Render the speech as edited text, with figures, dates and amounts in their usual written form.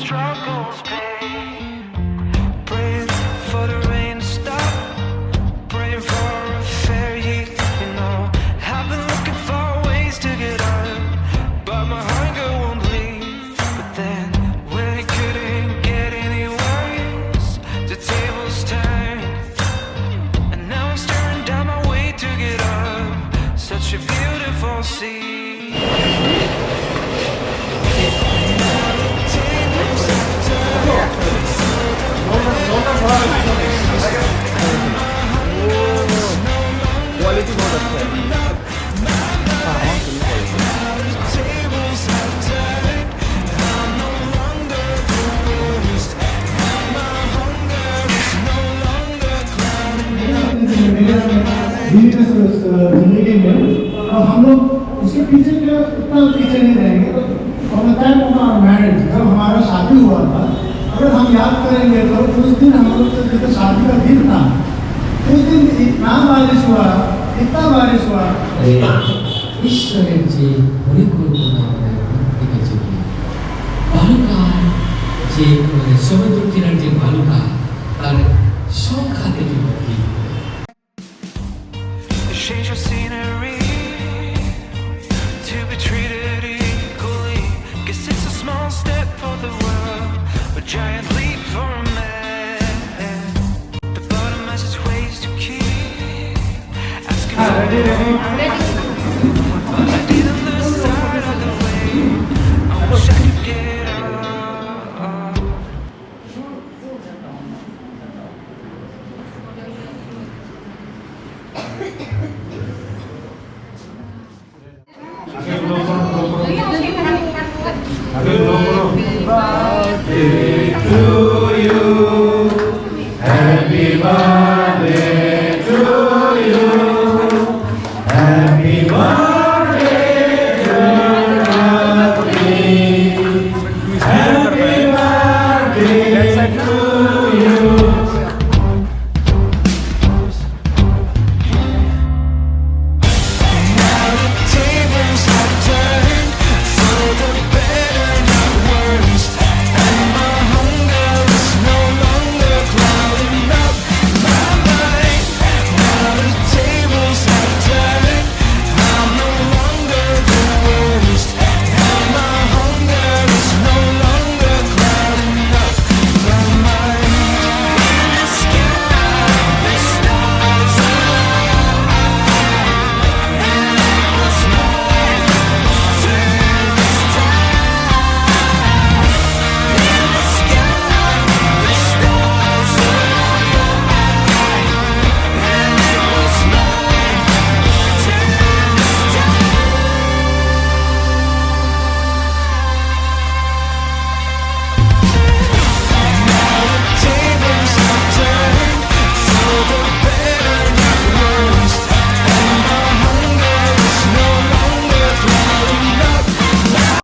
struggles pay. Praying for the rain to stop, praying for a fair year, you know. I've been looking for ways to get up, but my hunger won't leave. But then, when it couldn't get any worse, the tables turned, and now I'm staring down my way to get up. Such a beautiful sea. Quality बहुत अच्छा है। जिंदगी में और हम लोग उसके पीछे जो उतना पीछे नहीं रहेंगे। तो मैरिज जब हमारा शादी हुआ था, अगर हम याद करेंगे तो उस दिन हम लोग तो शादी का दिन था, उस दिन इतना बारिश हुआ, इतना बारिश हुआ। ईश्वरेर जे परिकल्पना আমাদের জীবনে বালুকা যে মানে সমুদ্র কিনার যে বালুকা তার সংখ্যা থেকে কি Change your scenery to be treated equally. Guess it's a small step for the world, a giant leap for a man. The bottom has its ways to keep asking for